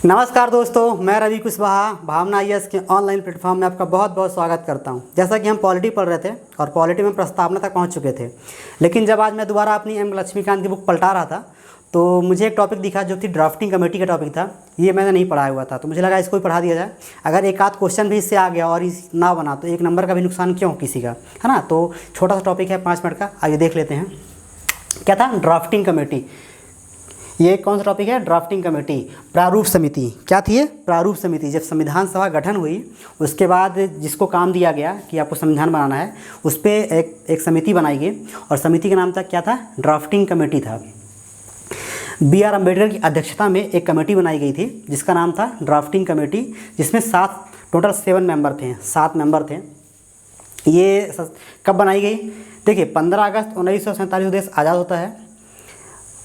नमस्कार दोस्तों, मैं रवि कुशवाहा भावना आईएएस के ऑनलाइन प्लेटफॉर्म में आपका बहुत बहुत स्वागत करता हूं। जैसा कि हम पॉलिटी पढ़ रहे थे और पॉलिटी में प्रस्तावना तक पहुंच चुके थे, लेकिन जब आज मैं दोबारा अपनी एम लक्ष्मीकांत की बुक पलटा रहा था तो मुझे एक टॉपिक दिखा जो कि ड्राफ्टिंग कमेटी का टॉपिक था। ये मैंने नहीं पढ़ा हुआ था तो मुझे लगा इसको ही पढ़ा दिया जाए। अगर एक आध क्वेश्चन भी इससे आ गया और इस ना बना तो 1 नंबर का भी नुकसान क्यों किसी का, है ना। तो छोटा सा टॉपिक है, 5 मिनट का, आइए देख लेते हैं। क्या था? Drafting committee. ये कौन सा टॉपिक है? Drafting committee. प्रारूप समिति क्या थी? ये प्रारूप समिति। जब संविधान सभा गठन हुई उसके बाद जिसको काम दिया गया कि आपको संविधान बनाना है, उस पर एक समिति बनाई गई और समिति का नाम था, क्या था? ड्राफ्टिंग कमेटी था। B.R. अम्बेडकर की अध्यक्षता में एक कमेटी बनाई गई थी जिसका नाम था ड्राफ्टिंग कमेटी, जिसमें टोटल 7 मेंबर थे, 7 मेंबर थे। ये कब बनाई गई? देखिए, 15 अगस्त 1947 देश आज़ाद होता है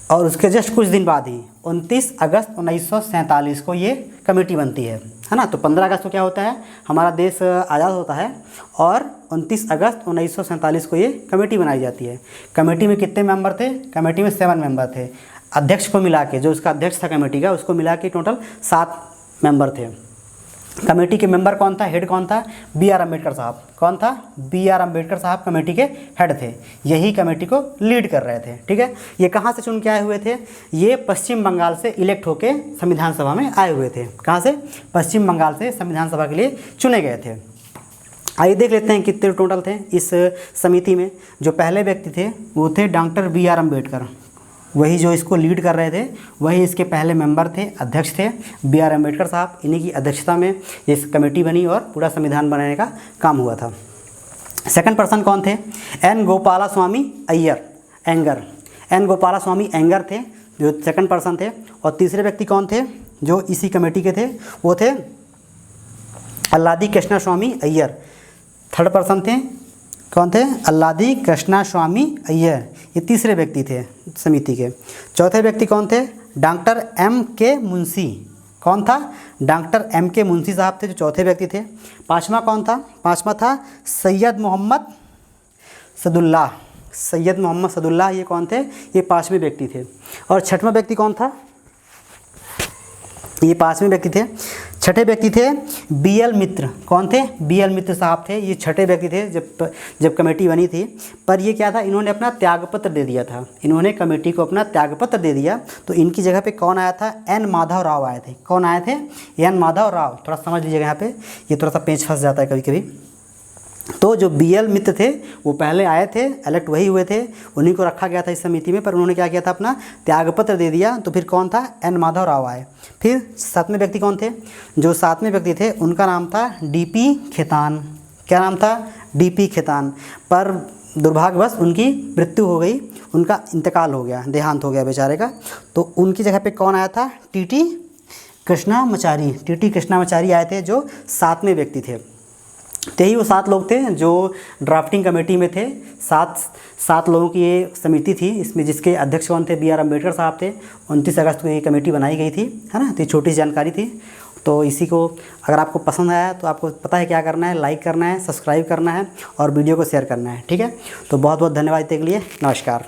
और उसके जस्ट कुछ दिन बाद ही 29 अगस्त 1947 को ये कमेटी बनती है ना। तो 15 अगस्त को क्या होता है? हमारा देश आज़ाद होता है और 29 अगस्त 1947 को ये कमेटी बनाई जाती है। कमेटी में कितने मेंबर थे? कमेटी में 7 मेंबर थे। अध्यक्ष को मिला के, जो उसका अध्यक्ष था कमेटी का, उसको मिला के टोटल 7 मेंबर थे। कमेटी के मेंबर कौन था? हेड कौन था? B.R. अम्बेडकर साहब। कौन था? B.R. अम्बेडकर साहब कमेटी के हेड थे। यही कमेटी को लीड कर रहे थे। ठीक है। ये कहाँ से चुन के आए हुए थे? ये पश्चिम बंगाल से इलेक्ट होके संविधान सभा में आए हुए थे। कहाँ से? पश्चिम बंगाल से संविधान सभा के लिए चुने गए थे। आइए देख लेते हैं कितने टोटल थे इस समिति में। जो पहले व्यक्ति थे वो थे डॉक्टर B.R. अम्बेडकर। वही जो इसको लीड कर रहे थे, वही इसके पहले मेंबर थे, अध्यक्ष थे B.R. अम्बेडकर साहब। इन्हीं की अध्यक्षता में ये कमेटी बनी और पूरा संविधान बनाने का काम हुआ था। सेकंड पर्सन कौन थे? N. गोपालास्वामी अय्यर, एंगर। N. गोपालास्वामी एंगर थे जो सेकंड पर्सन थे। और तीसरे व्यक्ति कौन थे जो इसी कमेटी के थे? वो थे अल्लादी कृष्णास्वामी अय्यर। थर्ड पर्सन थे, कौन थे? अल्लादी कृष्णास्वामी अय्यर। ये तीसरे व्यक्ति थे समिति के। चौथे व्यक्ति कौन थे? Doctor M.K. मुंशी। कौन था? Doctor M.K. मुंशी साहब थे जो चौथे व्यक्ति थे। पांचवा कौन था? पांचवा था सैयद मोहम्मद सदुल्लाह। सैयद मोहम्मद सदुल्लाह, ये कौन थे? ये 5वें व्यक्ति थे। और छठवां व्यक्ति कौन था? ये 5वें व्यक्ति थे। छठे व्यक्ति थे B.L. मित्र। कौन थे? B.L. मित्र साहब थे। ये छठे व्यक्ति थे जब कमेटी बनी थी। पर ये क्या था? इन्होंने अपना त्यागपत्र दे दिया था। इन्होंने कमेटी को अपना त्यागपत्र दे दिया। तो इनकी जगह पे कौन आया था? N. माधव राव आए थे। कौन आए थे? N. माधव राव। थोड़ा समझ लीजिएगा, यहाँ पे ये थोड़ा सा पेच फंस जाता है कभी कभी। तो जो B.L. मित्र थे वो पहले आए थे, इलेक्ट वही हुए थे, उन्हीं को रखा गया था इस समिति में। पर उन्होंने क्या किया था? अपना त्यागपत्र दे दिया। तो फिर कौन था? N. माधव राव आए। फिर 7वें व्यक्ति कौन थे? जो 7वें व्यक्ति थे उनका नाम था D.P. खेतान। क्या नाम था? D.P. खेतान। पर दुर्भाग्यवश उनकी मृत्यु हो गई, उनका इंतकाल हो गया, देहांत हो गया बेचारे का। तो उनकी जगह पे कौन आया था? T.T. कृष्णामाचारी। T.T. कृष्णामाचारी आए थे जो 7वें व्यक्ति थे। तो यही वो 7 लोग थे जो ड्राफ्टिंग कमेटी में थे। 7 लोगों की ये समिति थी, इसमें जिसके अध्यक्ष कौन थे? B.R. अम्बेडकर साहब थे। 29 अगस्त को ये कमेटी बनाई गई थी, है ना। तो ये छोटी जानकारी थी। तो इसी को अगर आपको पसंद आया तो आपको पता है क्या करना है, लाइक करना है, सब्सक्राइब करना है और वीडियो को शेयर करना है। ठीक है। तो बहुत बहुत धन्यवाद देने के लिए। नमस्कार।